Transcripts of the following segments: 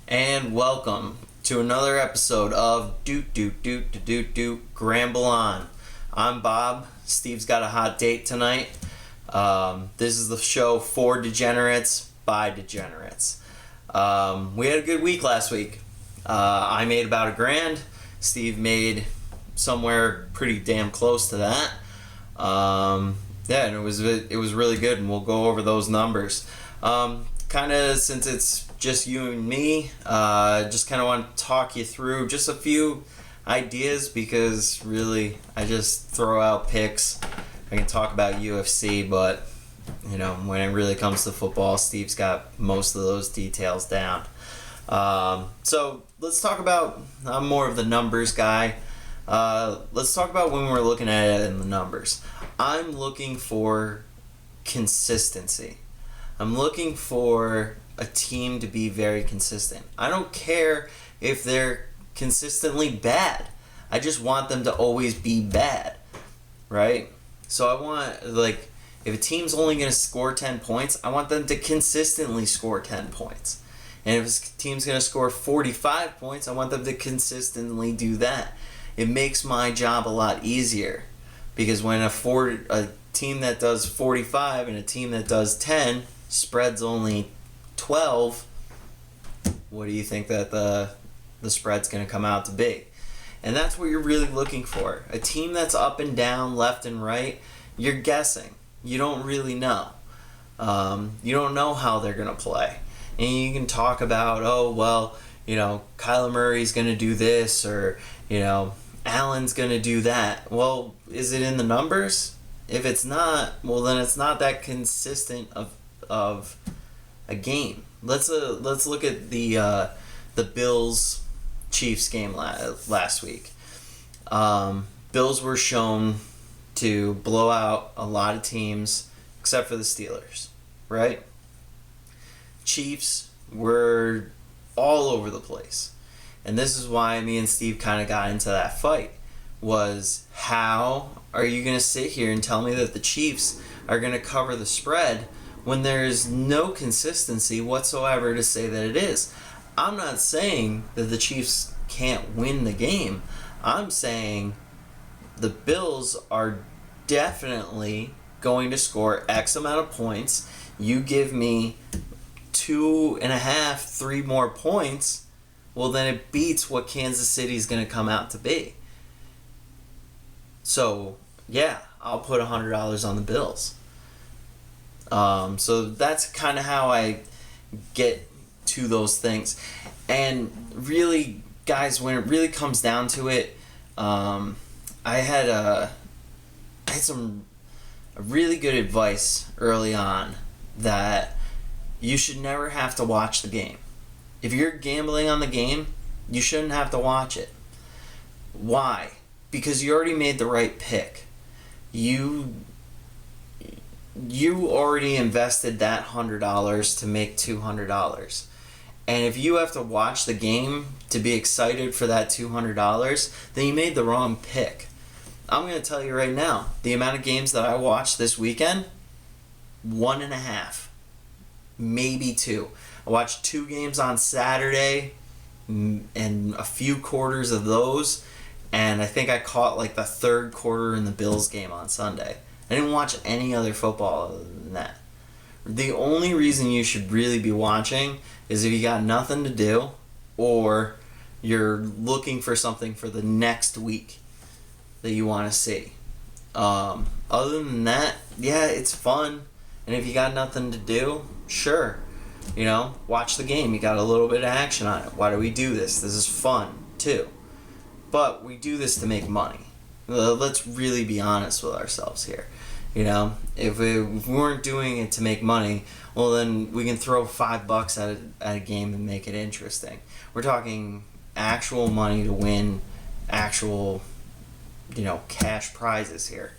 And welcome to another episode of Gramble On. I'm Bob. Steve's got a hot date tonight. This is the show for degenerates by degenerates. We had a good week last week. I made about $1,000. Steve made somewhere pretty damn close to that. And it was really good, and we'll go over those numbers. Kind of, since it's just you and me, just kind of want to talk you through just a few ideas, because really I just throw out picks. I can talk about UFC, but when it really comes to football, Steve's got most of those details down. So let's talk about, I'm more of the numbers guy. Let's talk about when we're looking at it in the numbers. I'm looking for consistency. I'm looking for a team to be very consistent. I don't care if they're consistently bad. I just want them to always be bad, right? So I want, if a team's only going to score 10 points, I want them to consistently score 10 points. And if a team's going to score 45 points, I want them to consistently do that. It makes my job a lot easier, because when a team that does 45 and a team that does 10 spreads only 12, what do you think that the spread's going to come out to be? And that's what you're really looking for. A team that's up and down, left and right, you're guessing. You don't really know. You don't know how they're going to play. And you can talk about, Kyler Murray's going to do this, or, Allen's going to do that. Well, is it in the numbers? If it's not, well, then it's not that consistent of a game. Let's look at the Bills Chiefs game last week. Bills were shown to blow out a lot of teams except for the Steelers, right? Chiefs were all over the place. And this is why me and Steve kind of got into that fight, was how are you going to sit here and tell me that the Chiefs are going to cover the spread when there is no consistency whatsoever to say that it is? I'm not saying that the Chiefs can't win the game. I'm saying the Bills are definitely going to score X amount of points. You give me 2.5, 3 more points, well, then it beats what Kansas City is going to come out to be. So, yeah, I'll put $100 on the Bills. So that's kind of how I get to those things. And really, guys, when it really comes down to it, I had some really good advice early on that you should never have to watch the game. If you're gambling on the game, you shouldn't have to watch it. Why? Because you already made the right pick. You already invested that $100 to make $200. And if you have to watch the game to be excited for that $200, then you made the wrong pick. I'm going to tell you right now, the amount of games that I watched this weekend, 1.5, maybe 2. I watched 2 games on Saturday and a few quarters of those, and I think I caught the third quarter in the Bills game on Sunday. I didn't watch any other football other than that. The only reason you should really be watching is if you got nothing to do, or you're looking for something for the next week that you want to see. Other than that, yeah, it's fun. And if you got nothing to do, sure. Watch the game. You got a little bit of action on it. Why do we do this? This is fun, too. But we do this to make money. Let's really be honest with ourselves here. If we weren't doing it to make money, well, then we can throw $5 at a game and make it interesting. We're talking actual money to win actual, cash prizes here.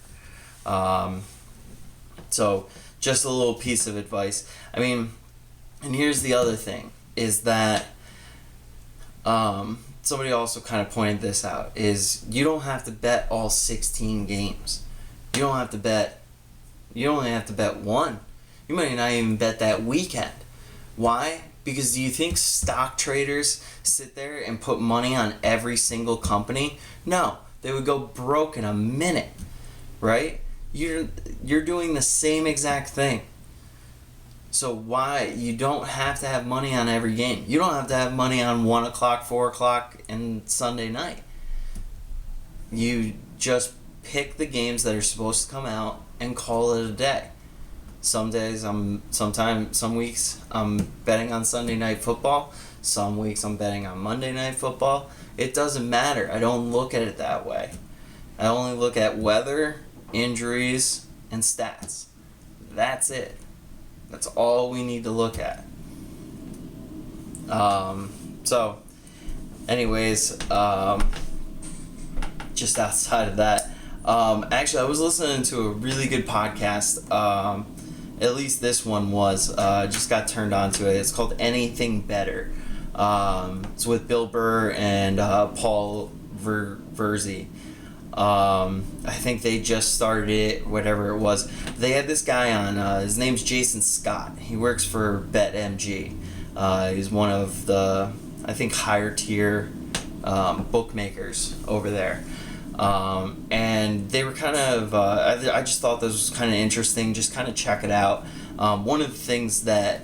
So just a little piece of advice. And here's the other thing, is that somebody also kind of pointed this out, is you don't have to bet all 16 games. You only have to bet one. You might not even bet that weekend. Why? Because do you think stock traders sit there and put money on every single company? No, they would go broke in a minute, right? You're doing the same exact thing. So why? You don't have to have money on every game. You don't have to have money on 1 o'clock, 4 o'clock, and Sunday night. You just pick the games that are supposed to come out and call it a day. Some days some weeks I'm betting on Sunday night football. Some weeks I'm betting on Monday night football. It doesn't matter. I don't look at it that way. I only look at weather, injuries, and stats. That's it. That's all we need to look at. So, anyways, just outside of that, actually, I was listening to a really good podcast. At least this one was. Just got turned on to it. It's called Anything Better. It's with Bill Burr and Paul Verzi. I think they just started it, whatever it was. They had this guy on. His name's Jason Scott. He works for BetMG. He's one of the, I think, higher tier bookmakers over there. And they were kind of, I just thought this was kind of interesting, just kind of check it out. One of the things that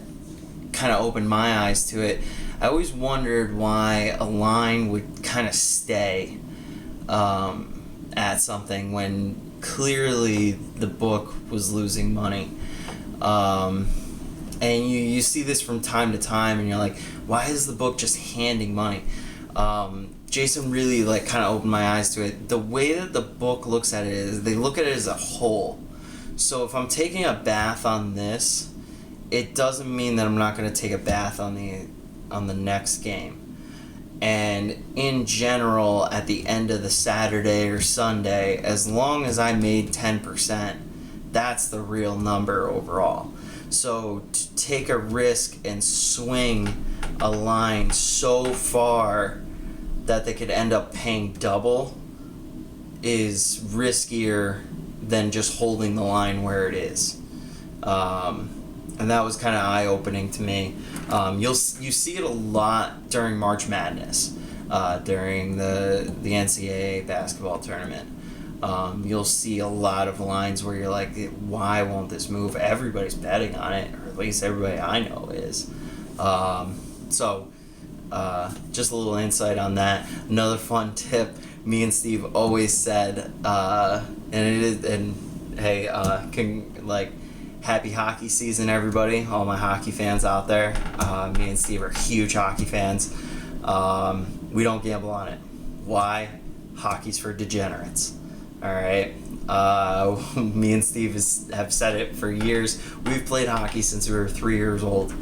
kind of opened my eyes to it, I always wondered why a line would kind of stay at something when clearly the book was losing money. And you see this from time to time, and you're like, why is the book just handing money? Jason really kind of opened my eyes to it. The way that the book looks at it is they look at it as a whole. So if I'm taking a bath on this, it doesn't mean that I'm not going to take a bath on the next game. And in general, at the end of the Saturday or Sunday, as long as I made 10%, that's the real number overall. So to take a risk and swing a line so far that they could end up paying double is riskier than just holding the line where it is. And that was kind of eye-opening to me. You see it a lot during March Madness, during the NCAA basketball tournament. You'll see a lot of lines where you're like, why won't this move? Everybody's betting on it, or at least everybody I know is. Just a little insight on that. Another fun tip me and Steve always said, happy hockey season, everybody, all my hockey fans out there. Me and Steve are huge hockey fans. We don't gamble on it. Why? Hockey's for degenerates. All right. Me and Steve have said it for years. We've played hockey since we were 3 years old.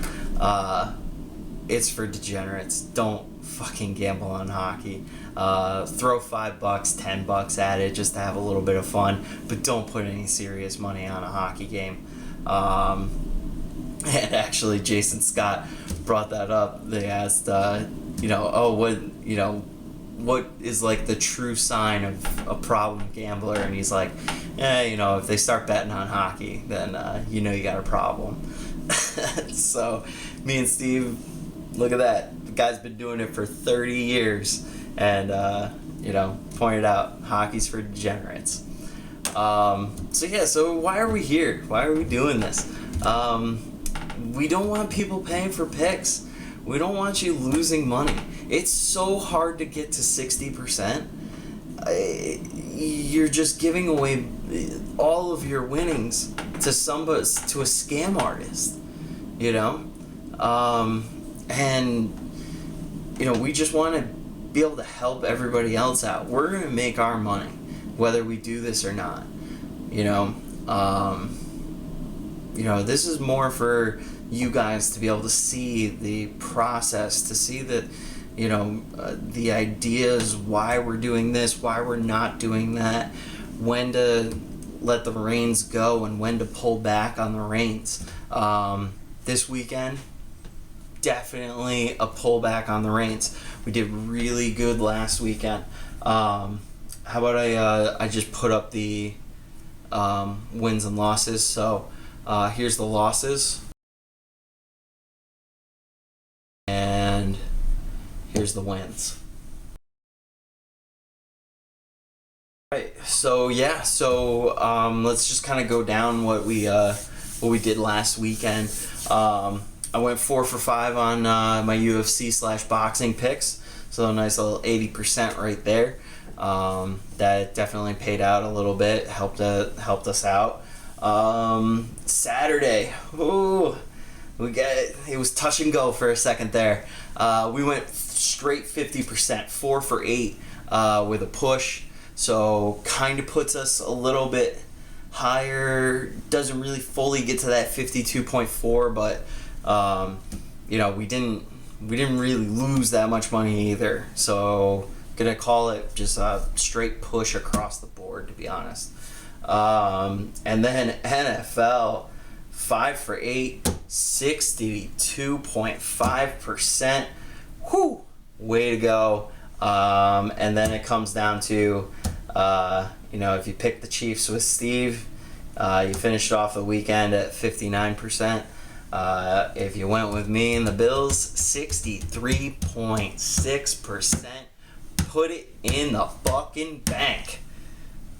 It's for degenerates. Don't fucking gamble on hockey. Throw $5, $10 at it just to have a little bit of fun, but don't put any serious money on a hockey game. And actually, Jason Scott brought that up. They asked, what is the true sign of a problem gambler? And he's like, if they start betting on hockey, then you got a problem. So me and Steve, look at that. The guy's been doing it for 30 years, and pointed out hockey's for degenerates. So why are we here? Why are we doing this? We don't want people paying for picks. We don't want you losing money. It's so hard to get to 60%. You're just giving away all of your winnings to a scam artist, we just want to be able to help everybody else out. We're going to make our money, whether we do this or not. This is more for you guys to be able to see the process, to see that, the ideas, why we're doing this, why we're not doing that, when to let the reins go and when to pull back on the reins. This weekend, definitely a pullback on the reins. We did really good last weekend. How about I just put up the wins and losses. So here's the losses. Here's the wins. Right. So let's just kind of go down what we did last weekend. I went 4 for 5 on my UFC/boxing picks, so a nice little 80% right there. That definitely paid out a little bit, helped us out. Saturday, it was touch and go for a second there. We went straight 50%, 4 for 8 with a push. So kind of puts us a little bit higher. Doesn't really fully get to that 52.4, but we didn't really lose that much money either. So gonna call it just a straight push across the board, to be honest. And then NFL, 5 for 8, 62.5%. Whoo! Way to go. And then it comes down to, if you pick the Chiefs with Steve, you finished off the weekend at 59%. If you went with me and the Bills, 63.6%. Put it in the fucking bank.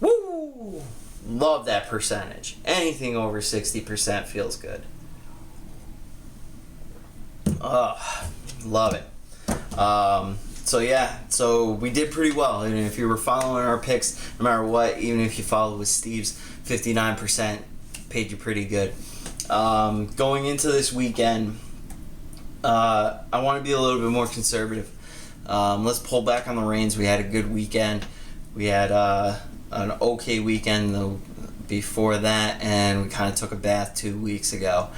Woo! Love that percentage. Anything over 60% feels good. Love it. So we did pretty well. And if you were following our picks, no matter what, even if you followed with Steve's, 59% paid you pretty good. Going into this weekend, I want to be a little bit more conservative. Let's pull back on the reins. We had a good weekend. We had an okay weekend before that, and we kind of took a bath 2 weeks ago.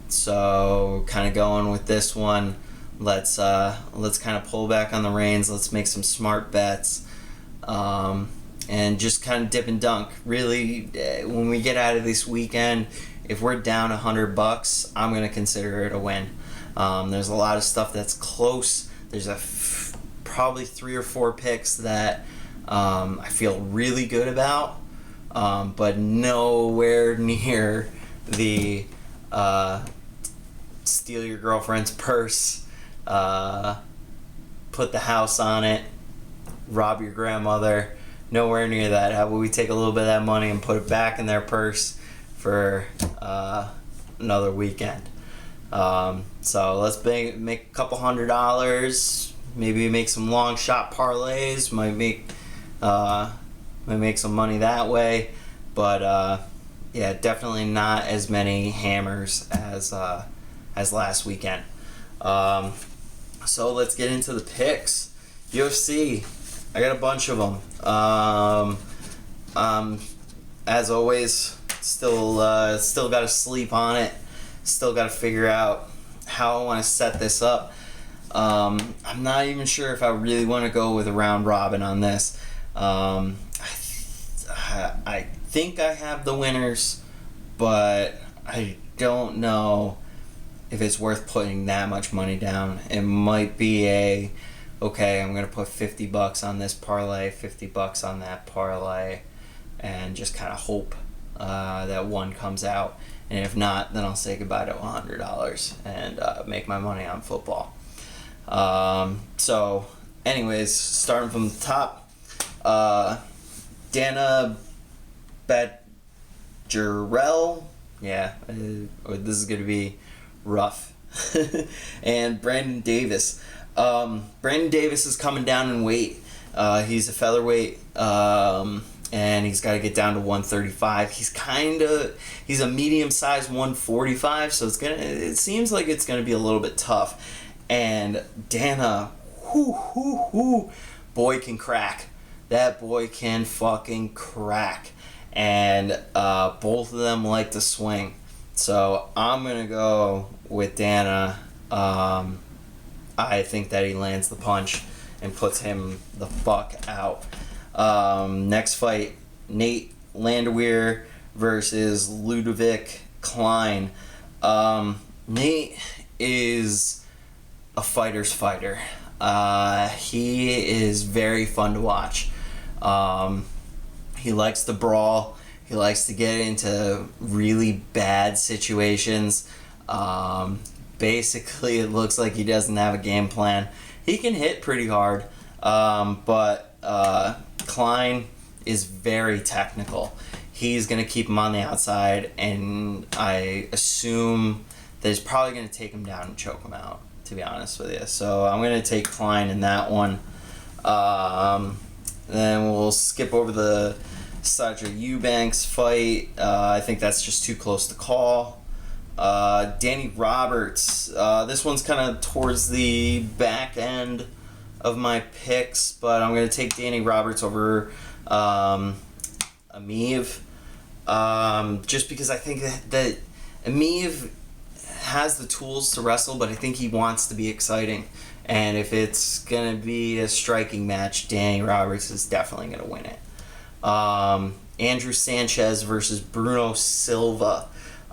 So kind of going with this one. Let's kind of pull back on the reins. Let's make some smart bets, and just kind of dip and dunk. Really, when we get out of this weekend, if we're down $100, I'm gonna consider it a win. There's a lot of stuff that's close. There's probably 3 or 4 picks that I feel really good about, but nowhere near the steal your girlfriend's purse, put the house on it, rob your grandmother. Nowhere near that. How about we take a little bit of that money and put it back in their purse for another weekend? So let's make a couple $100. Maybe make some long shot parlays. Might make some money that way. But definitely not as many hammers as last weekend. So let's get into the picks. UFC, I got a bunch of them. As always, still got to sleep on it. Still got to figure out how I want to set this up. I'm not even sure if I really want to go with a round robin on this. I think I have the winners, but I don't know if it's worth putting that much money down. It might be okay, I'm going to put $50 on this parlay, $50 on that parlay, and just kind of hope that one comes out. And if not, then I'll say goodbye to $100 and make my money on football. So, anyways, starting from the top, Dana Badgerell, this is going to be rough, and Brandon Davis. Brandon Davis is coming down in weight. He's a featherweight, and he's got to get down to 135. He's a medium-sized 145, so it seems like it's gonna be a little bit tough. And Dana, boy can crack. That boy can fucking crack. And both of them like to swing. So I'm gonna go with Dana. I think that he lands the punch and puts him the fuck out. Next fight, Nate Landwehr versus Ludovic Klein. Nate is a fighter's fighter. He is very fun to watch. He likes to brawl. He likes to get into really bad situations. basically it looks like he doesn't have a game plan. He can hit pretty hard, but Klein is very technical. He's going to keep him on the outside, and I assume that he's probably going to take him down and choke him out, to be honest with you. So I'm going to take Klein in that one. Then we'll skip over the Cedric Eubanks fight. I think that's just too close to call. Danny Roberts. This one's kind of towards the back end of my picks, but I'm going to take Danny Roberts over Ameev. Just because I think that Ameev has the tools to wrestle, but I think he wants to be exciting. And if it's going to be a striking match, Danny Roberts is definitely going to win it. Andrew Sanchez versus Bruno Silva.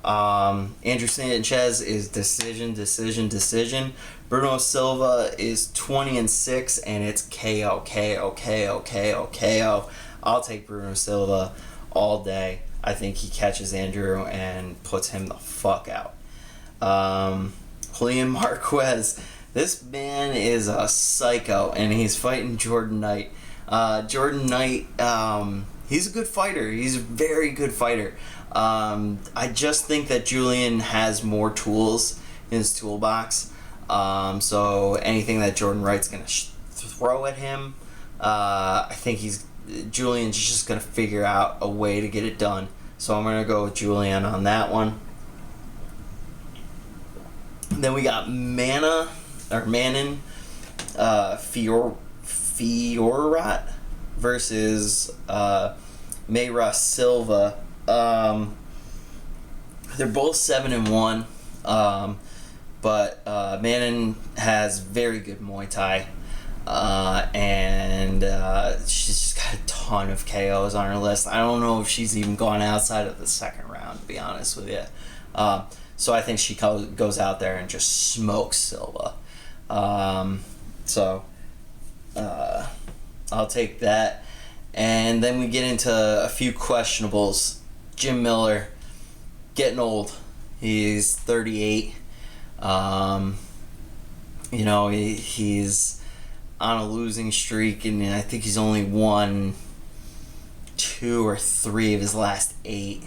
Andrew Sanchez is decision. Bruno Silva is 20-6, and it's KO. I'll take Bruno Silva all day. I think he catches Andrew and puts him the fuck out. Julian Marquez. This man is a psycho, and he's fighting Jordan Knight. Jordan Knight, he's a good fighter. He's a very good fighter. I just think that Julian has more tools in his toolbox. So anything that Jordan Wright's going to throw at him, I think Julian's just going to figure out a way to get it done. So I'm going to go with Julian on that one. Then we got Manon, Fiorot versus Mayra Silva. They're both 7-1, but Manon has very good Muay Thai, and she's just got a ton of KOs on her list. I don't know if she's even gone outside of the second round, to be honest with you. So I think she goes out there and just smokes Silva. So I'll take that. And then we get into a few questionables. Jim Miller, getting old. He's 38. He's on a losing streak, and I think he's only won 2 or 3 of his last 8.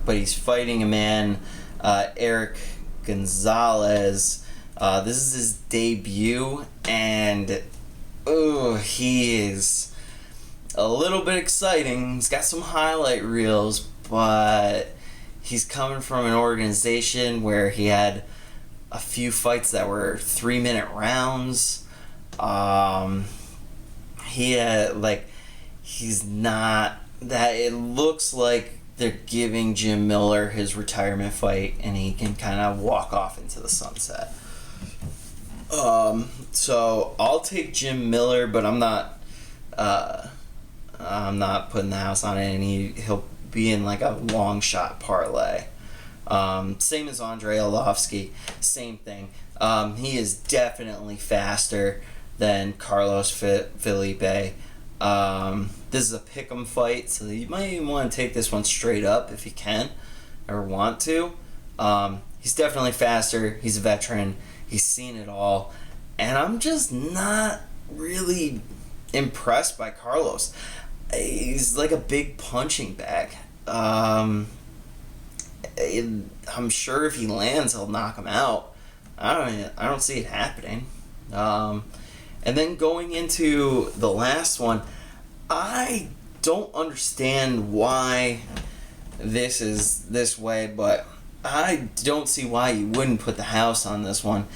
But he's fighting a man, Eric Gonzalez. This is his debut, and he is a little bit exciting. He's got some highlight reels, but he's coming from an organization where he had a few fights that were 3-minute rounds. He's not that. It looks like they're giving Jim Miller his retirement fight, and he can kind of walk off into the sunset. So I'll take Jim Miller, but I'm not putting the house on it, and he'll be in like a long shot parlay. Same as Andre Arlovsky, same thing. He is definitely faster than Carlos Felipe. This is a pick'em fight, so you might even want to take this one straight up if you can or want to. He's definitely faster. He's a veteran. He's seen it all. And I'm just not really impressed by Carlos. He's like a big punching bag. I'm sure if he lands, he'll knock him out. I don't see it happening. And then going into the last one, I don't understand why this is this way, but I don't see why you wouldn't put the house on this one.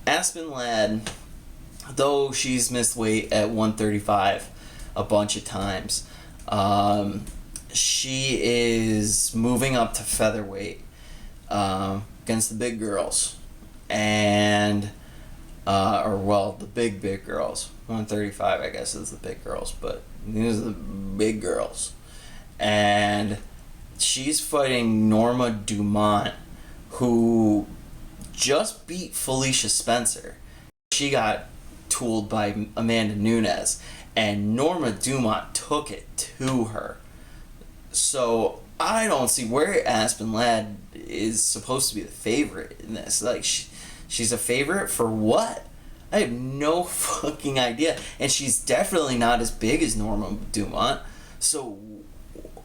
Aspen Ladd, though she's missed weight at 135 a bunch of times, she is moving up to featherweight against the big girls. And the big girls. 135, I guess, is the big girls, but these are the big girls. And she's fighting Norma Dumont, who just beat Felicia Spencer. She got tooled by Amanda Nunes, and Norma Dumont took it to her. So I don't see where Aspen Ladd is supposed to be the favorite in this. Like, she's a favorite for what? I have no fucking idea. And she's definitely not as big as Norma Dumont. So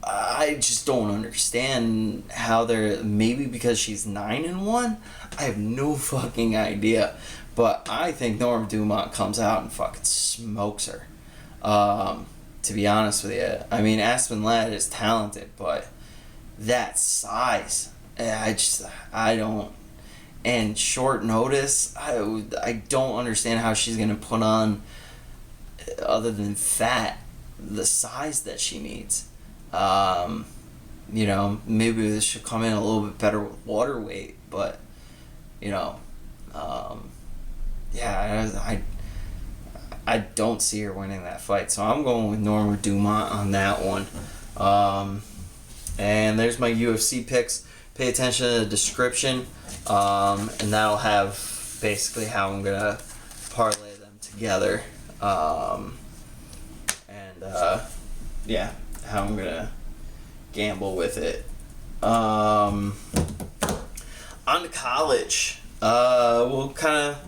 I just don't understand how they're... Maybe because she's 9-1? I have no fucking idea. But I think Norma Dumont comes out and fucking smokes her. To be honest with you. I mean, Aspen Ladd is talented, but that size, I don't... And short notice, I don't understand how she's going to put on, other than fat, the size that she needs. Maybe this should come in a little bit better with water weight, but, I don't see her winning that fight. So I'm going with Norma Dumont on that one. And there's my UFC picks. Pay attention to the description. And that'll have basically how I'm going to parlay them together. How I'm going to gamble with it. On to college. We'll kind of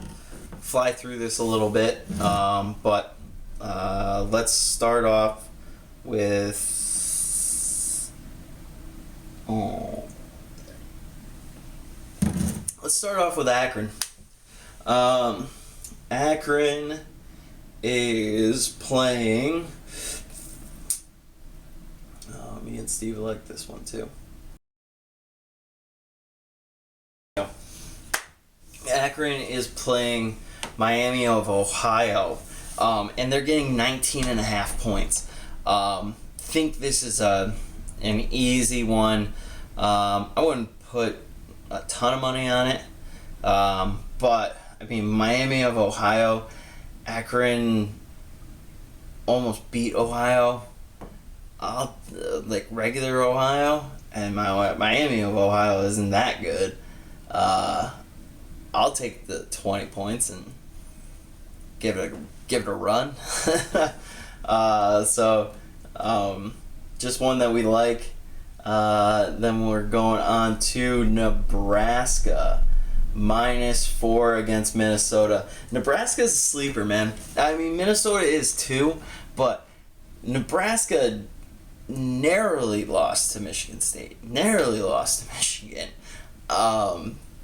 fly through this a little bit. But let's start off with... Let's start off with Akron. Akron is playing... me and Steve like this one too. Akron is playing Miami of Ohio. And they're getting 19.5 points. Think this is an easy one. I wouldn't put a ton of money on it, but I mean, Miami of Ohio, Akron almost beat Ohio, like regular Ohio, and Miami of Ohio isn't that good. I'll take the 20 points and give it a run. Just one that we like. Then we're going on to Nebraska. -4 against Minnesota. Nebraska's a sleeper, man. I mean, Minnesota is too, but Nebraska narrowly lost to Michigan State. Narrowly lost to Michigan.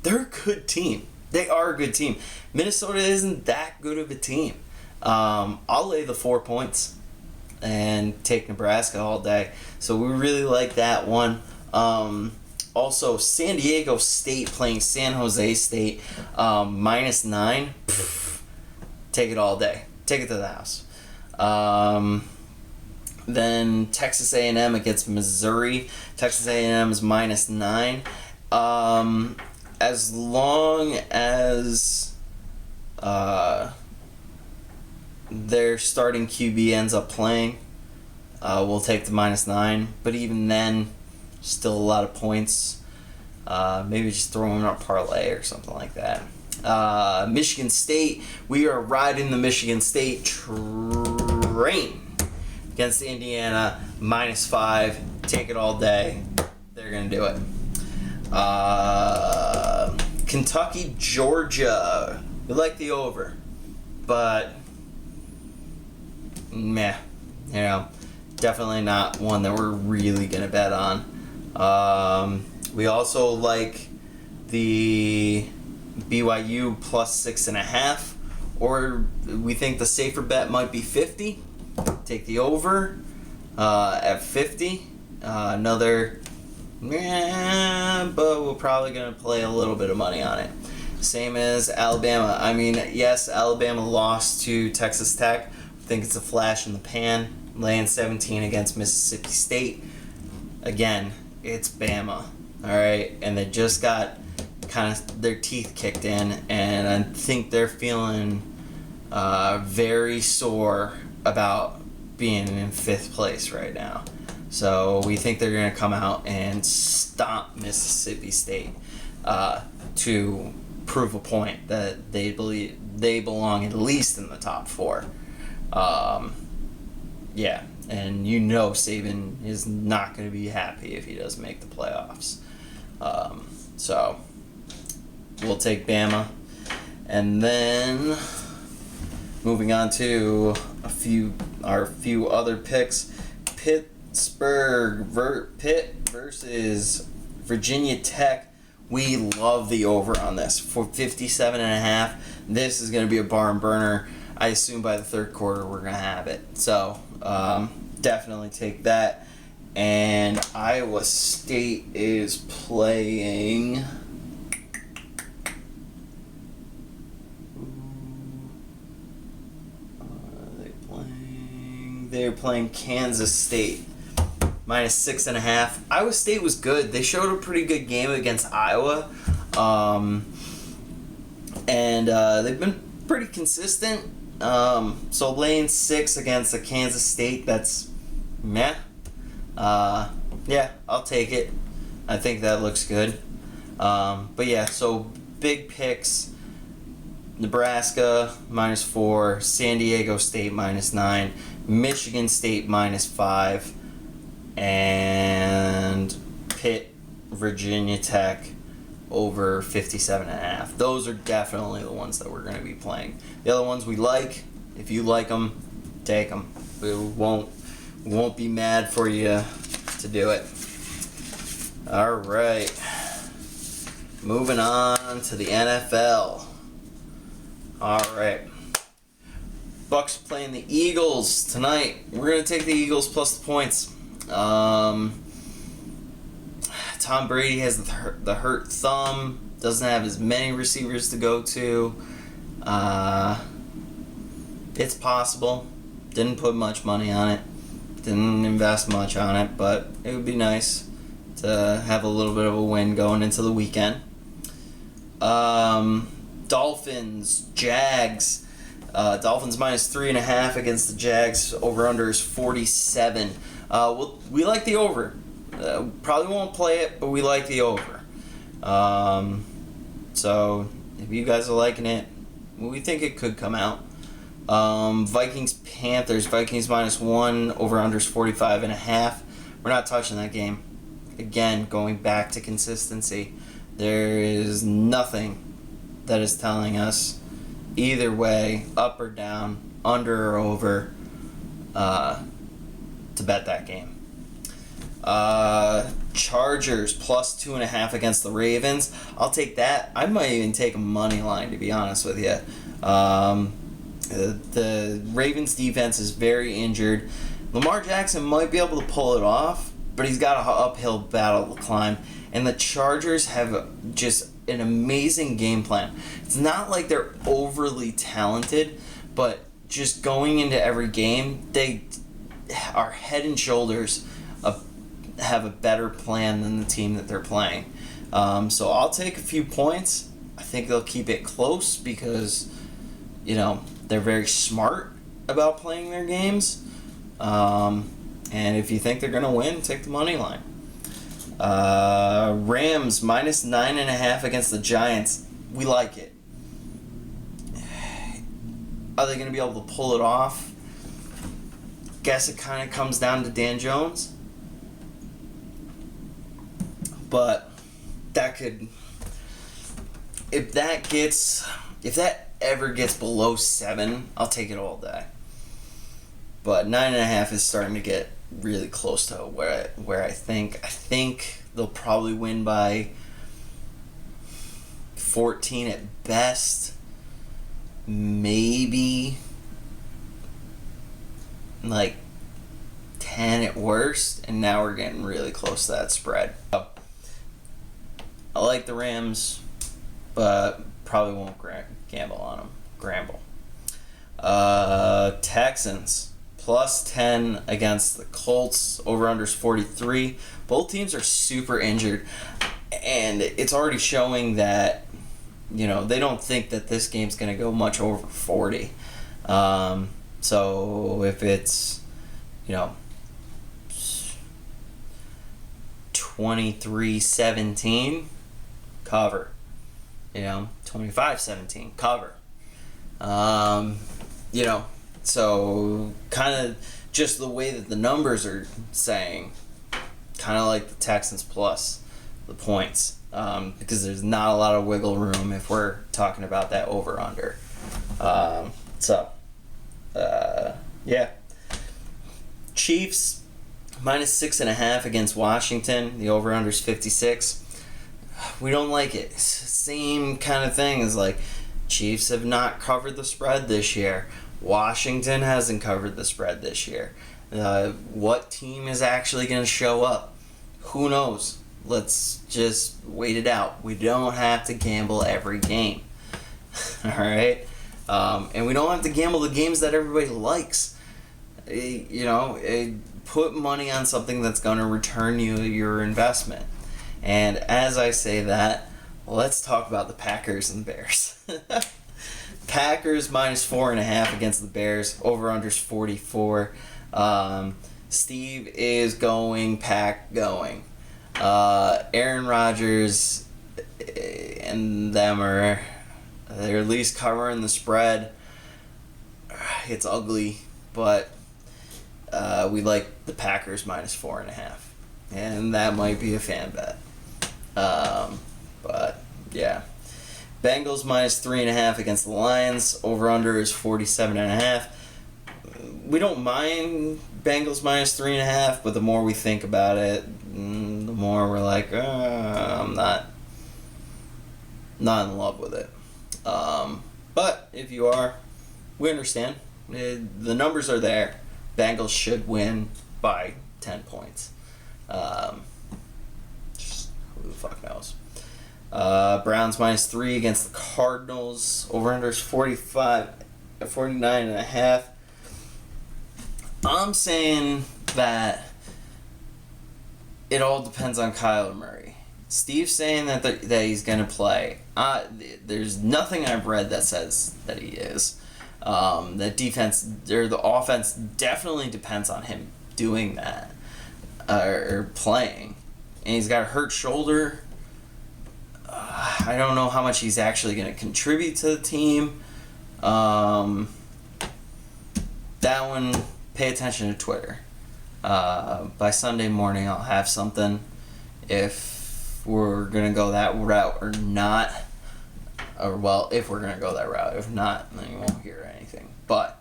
They're a good team. They are a good team. Minnesota isn't that good of a team. I'll lay the 4 points and take Nebraska all day. So we really like that one. Also, San Diego State playing San Jose State, -9. Take it all day. Take it to the house. Then Texas A&M against Missouri. Texas A&M is -9. As long as their starting QB ends up playing, we'll take the -9. But even then, still a lot of points. Maybe just throw in a parlay or something like that. Michigan State, we are riding the Michigan State train against Indiana, -5. Take it all day. They're going to do it. Kentucky, Georgia. We like the over, but meh. Definitely not one that we're really going to bet on. We also like the BYU +6.5, or we think the safer bet might be 50. Take the over at 50. Another, but we're probably going to play a little bit of money on it. Same as Alabama. I mean, yes, Alabama lost to Texas Tech. I think it's a flash in the pan. Laying 17 against Mississippi State. Again, it's Bama. Alright? And they just got kind of their teeth kicked in, and I think they're feeling very sore about being in 5th place right now. So we think they're going to come out and stomp Mississippi State to prove a point that they believe they belong at least in the top 4. And you know Saban is not going to be happy if he doesn't make the playoffs. So we'll take Bama. And then moving on to our few other picks. Pitt versus Virginia Tech. We love the over on this for 57.5. This is going to be a barn burner. I assume by the third quarter we're going to have it. So definitely take that. And Iowa State is playing. They're playing Kansas State. -6.5. Iowa State was good. They showed a pretty good game against Iowa. And they've been pretty consistent. So laying 6 against the Kansas State, that's meh. Yeah, I'll take it. I think that looks good. But yeah, so big picks. Nebraska -4, San Diego State -9, Michigan State -5, and Pitt, Virginia Tech over 57.5. Those are definitely the ones that we're going to be playing. The other ones we like. If you like them, take them. We won't be mad for you to do it. All right. Moving on to the NFL. All right. Bucks playing the Eagles tonight. We're going to take the Eagles plus the points. Tom Brady has the hurt thumb. Doesn't have as many receivers to go to. It's possible. Didn't put much money on it. Didn't invest much on it, but it would be nice to have a little bit of a win going into the weekend. Dolphins, Jags. Dolphins -3.5 against the Jags. Over-under is 47. We like the over. Probably won't play it, but we like the over. So if you guys are liking it, we think it could come out. Vikings, Panthers. Vikings -1. Over-under is 45.5. We're not touching that game. Again, going back to consistency. There is nothing that is telling us either way, up or down, under or over, to bet that game. Chargers +2.5 against the Ravens. I'll take that. I might even take a money line, to be honest with you. The Ravens defense is very injured. Lamar Jackson might be able to pull it off, but he's got an uphill battle to climb. And the Chargers have just an amazing game plan. It's not like they're overly talented, but just going into every game, they are head and shoulders have a better plan than the team that they're playing. So I'll take a few points. I think they'll keep it close because, they're very smart about playing their games. And if you think they're going to win, take the money line. Rams -9.5 against the Giants. We like it. Are they going to be able to pull it off? Guess it kind of comes down to Dan Jones. But that could, if that ever gets below 7, I'll take it all day. But 9.5 is starting to get really close to where I think. I think they'll probably win by 14 at best, maybe like 10 at worst, and now we're getting really close to that spread. I like the Rams, but probably won't gamble on them. Gramble. Texans +10 against the Colts. Over-unders 43. Both teams are super injured, and it's already showing that they don't think that this game's going to go much over 40. So if it's 23-17, cover. 25-17, cover. So kind of just the way that the numbers are saying, kind of like the Texans plus the points, because there's not a lot of wiggle room if we're talking about that over-under. Yeah. Chiefs minus 6.5 against Washington. The over-under is 56. We don't like it. Same kind of thing as like Chiefs have not covered the spread this year. Washington hasn't covered the spread this year. What team is actually going to show up? Who knows? Let's just wait it out. We don't have to gamble every game. All right? And we don't have to gamble the games that everybody likes. Put money on something that's going to return you your investment. And as I say that, let's talk about the Packers and Bears. Packers minus 4.5 against the Bears. Over-under's 44. Steve is going Pack going. Aaron Rodgers and them they're at least covering the spread. It's ugly, but we like the Packers minus 4.5. And that might be a fan bet. But yeah. Bengals minus 3.5 against the Lions. Over-under is 47.5. We don't mind Bengals minus 3.5, but the more we think about it, the more we're like, I'm not in love with it. But if you are, we understand. The numbers are there. Bengals should win by 10 points. Just who the fuck knows? Browns minus 3 against the Cardinals. Over-under is 49.5. I'm saying that it all depends on Kyler Murray. Steve's saying that he's going to play. There's nothing I've read that says that he is. The offense definitely depends on him doing that or playing. And he's got a hurt shoulder. I don't know how much he's actually going to contribute to the team. That one, pay attention to Twitter. By Sunday morning, I'll have something. If we're going to go that route or not. If we're going to go that route. If not, then you won't hear anything. But,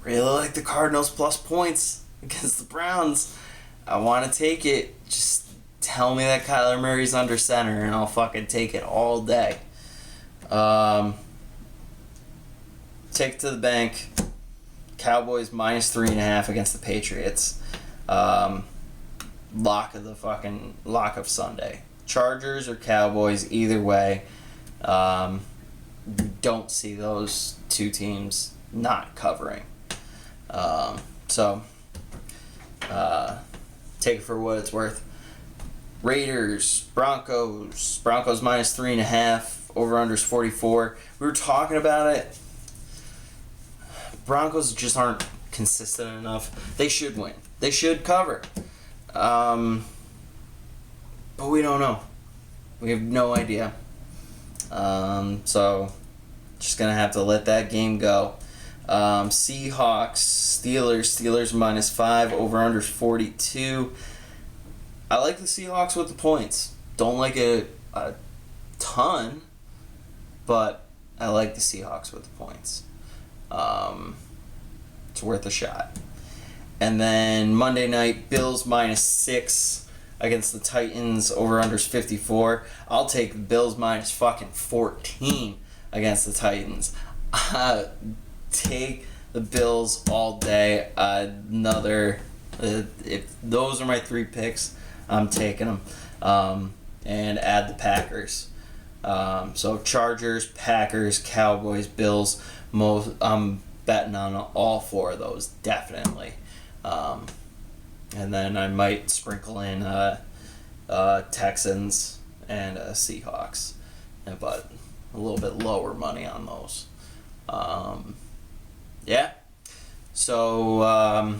really like the Cardinals plus points against the Browns. I want to take it. Just tell me that Kyler Murray's under center and I'll fucking take it all day. Take it to the bank. Cowboys minus 3.5 against the Patriots. Lock of Sunday. Chargers or Cowboys, either way. Don't see those two teams not covering. Take it for what it's worth. Raiders, Broncos minus 3.5. Over-under's 44. We were talking about it. Broncos just aren't consistent enough. They should win. They should cover. But we don't know. We have no idea. So, just going to have to let that game go. Seahawks, Steelers minus 5. Over-under's 42. I like the Seahawks with the points. Don't like it a ton, but I like the Seahawks with the points. It's worth a shot. And then Monday night, Bills minus 6 against the Titans. Over-under's 54. I'll take the Bills minus fucking 14 against the Titans. Take the Bills all day. If those are my 3 picks, I'm taking them. And add the Packers. So Chargers, Packers, Cowboys, Bills. I'm betting on all 4 of those, definitely. And then I might sprinkle in Texans and Seahawks, but a little bit lower money on those. So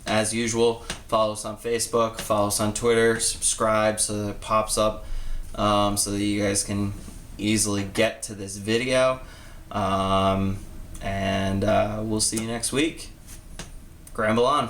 as usual, follow us on Facebook, follow us on Twitter, subscribe so that it pops up, so that you guys can easily get to this video. And we'll see you next week. Gramble on.